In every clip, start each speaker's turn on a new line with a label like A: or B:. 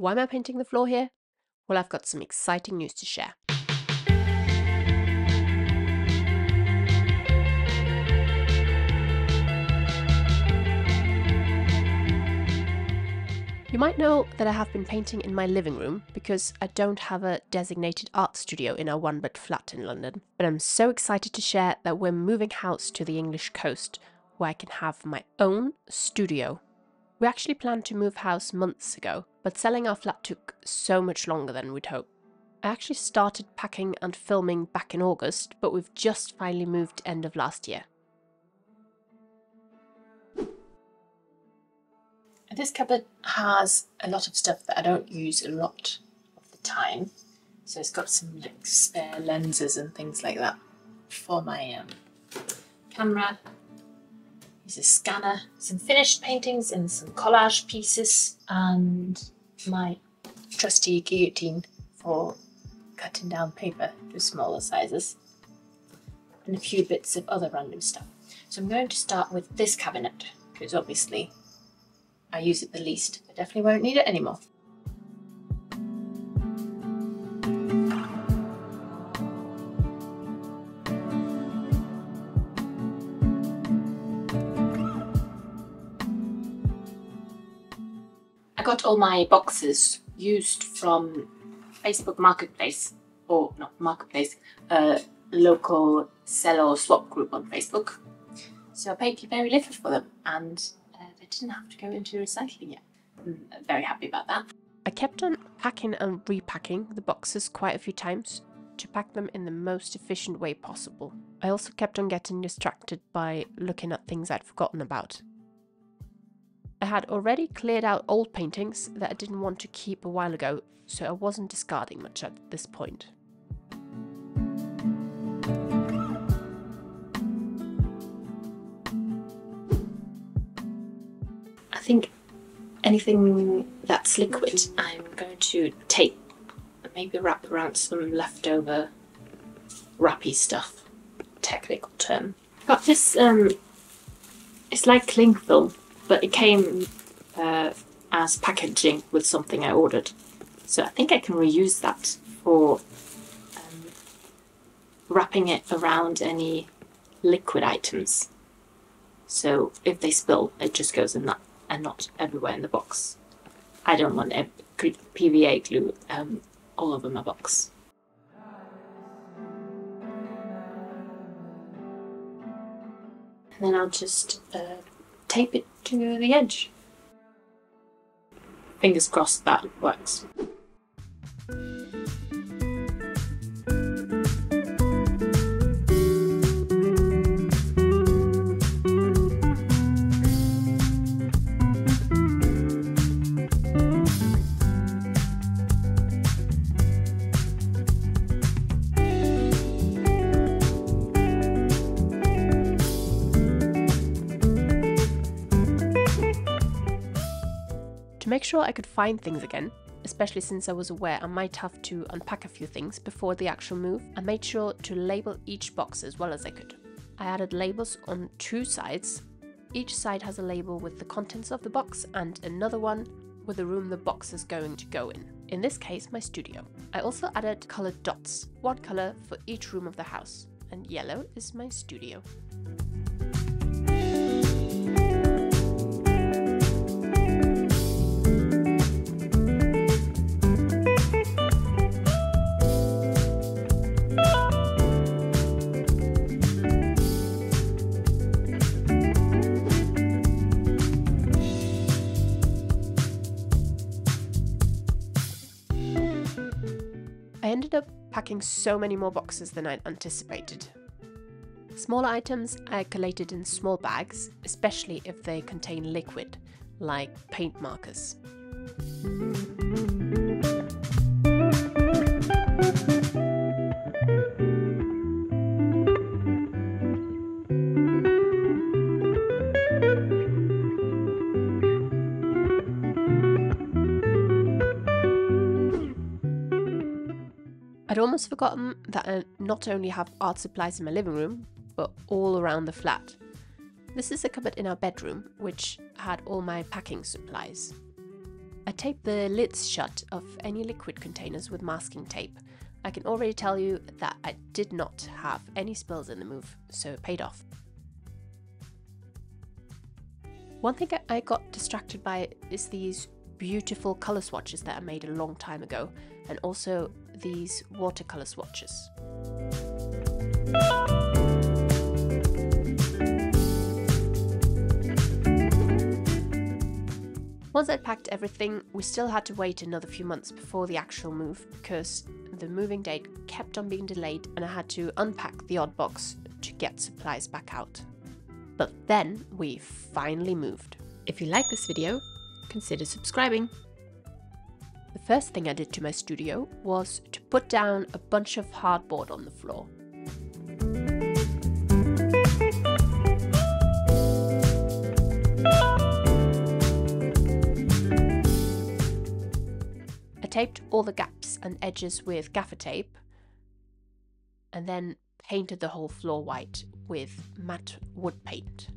A: Why am I painting the floor here? Well, I've got some exciting news to share. You might know that I have been painting in my living room because I don't have a designated art studio in our one-bed flat in London. But I'm so excited to share that we're moving house to the English coast, where I can have my own studio. We actually planned to move house months ago, but selling our flat took so much longer than we'd hoped. I actually started packing and filming back in August, but we've just finally moved end of last year.
B: This cupboard has a lot of stuff that I don't use a lot of the time. So it's got some like spare lenses and things like that for my camera. There's a scanner, some finished paintings and some collage pieces, and my trusty guillotine for cutting down paper to smaller sizes, and a few bits of other random stuff. So I'm going to start with this cabinet because obviously I use it the least. I definitely won't need it anymore. I got all my boxes used from Facebook Marketplace, or not Marketplace, local sell or swap group on Facebook. So I paid very little for them, and they didn't have to go into recycling yet. I'm very happy about that.
A: I kept on packing and repacking the boxes quite a few times to pack them in the most efficient way possible. I also kept on getting distracted by looking at things I'd forgotten about. I had already cleared out old paintings that I didn't want to keep a while ago, so I wasn't discarding much at this point.
B: I think anything that's liquid I'm going to tape and maybe wrap around some leftover wrappy stuff, technical term. Got this, it's like cling film, but it came as packaging with something I ordered. So I think I can reuse that for wrapping it around any liquid items. So if they spill, it just goes in that and not everywhere in the box. I don't want PVA glue all over my box. And then I'll just tape it to the edge. Fingers crossed that works.
A: To make sure I could find things again, especially since I was aware I might have to unpack a few things before the actual move, I made sure to label each box as well as I could. I added labels on two sides. Each side has a label with the contents of the box and another one with the room the box is going to go in. In this case, my studio. I also added colored dots, one color for each room of the house, and yellow is my studio. I ended up packing so many more boxes than I'd anticipated. Smaller items I collated in small bags, especially if they contain liquid, like paint markers. I'd almost forgotten that I not only have art supplies in my living room, but all around the flat. This is a cupboard in our bedroom, which had all my packing supplies. I taped the lids shut of any liquid containers with masking tape. I can already tell you that I did not have any spills in the move, so it paid off. One thing I got distracted by is these beautiful colour swatches that I made a long time ago, and also these watercolour swatches. Once I'd packed everything, we still had to wait another few months before the actual move because the moving date kept on being delayed and I had to unpack the odd box to get supplies back out. But then we finally moved. If you like this video, consider subscribing. The first thing I did to my studio was to put down a bunch of hardboard on the floor. I taped all the gaps and edges with gaffer tape and then painted the whole floor white with matte wood paint.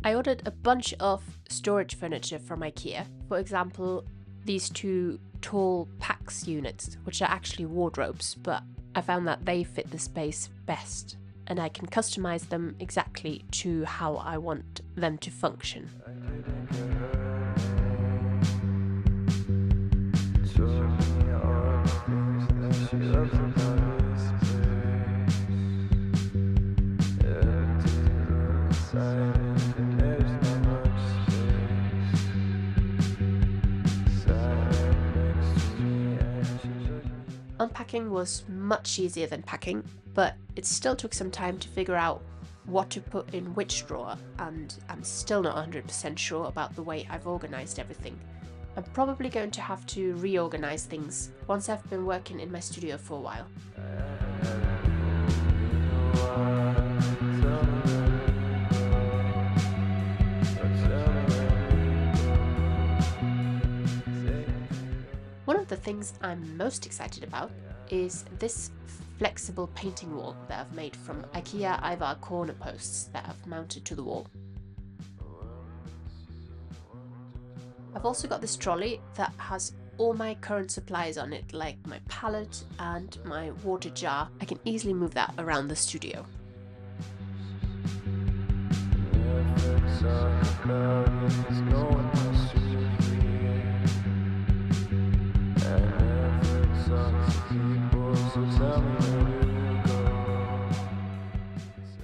A: I ordered a bunch of storage furniture from IKEA, for example these two tall PAX units, which are actually wardrobes, but I found that they fit the space best and I can customize them exactly to how I want them to function. Unpacking was much easier than packing, but it still took some time to figure out what to put in which drawer, and I'm still not 100% sure about the way I've organised everything. I'm probably going to have to reorganise things once I've been working in my studio for a while. One of the things I'm most excited about is this flexible painting wall that I've made from IKEA Ivar corner posts that I've mounted to the wall. I've also got this trolley that has all my current supplies on it, like my palette and my water jar. I can easily move that around the studio.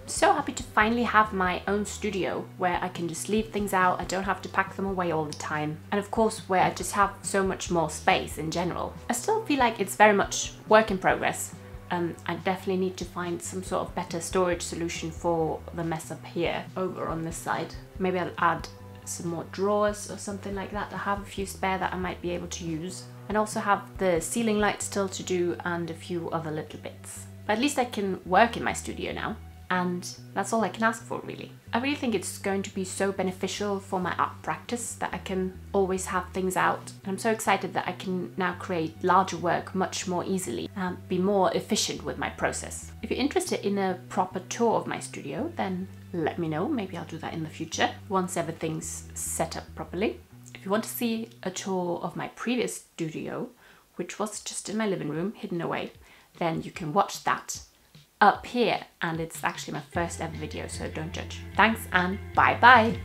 C: So happy to finally have my own studio where I can just leave things out, I don't have to pack them away all the time, and of course where I just have so much more space in general. I still feel like it's very much work in progress. I definitely need to find some sort of better storage solution for the mess up here over on this side. Maybe I'll add some more drawers or something like that. I have a few spare that I might be able to use, and also have the ceiling light still to do and a few other little bits. But at least I can work in my studio now. And that's all I can ask for, really. I really think it's going to be so beneficial for my art practice that I can always have things out. And I'm so excited that I can now create larger work much more easily and be more efficient with my process. If you're interested in a proper tour of my studio, then let me know. Maybe I'll do that in the future once everything's set up properly. If you want to see a tour of my previous studio, which was just in my living room, hidden away, then you can watch that up here, and it's actually my first ever video, so don't judge. Thanks and bye bye.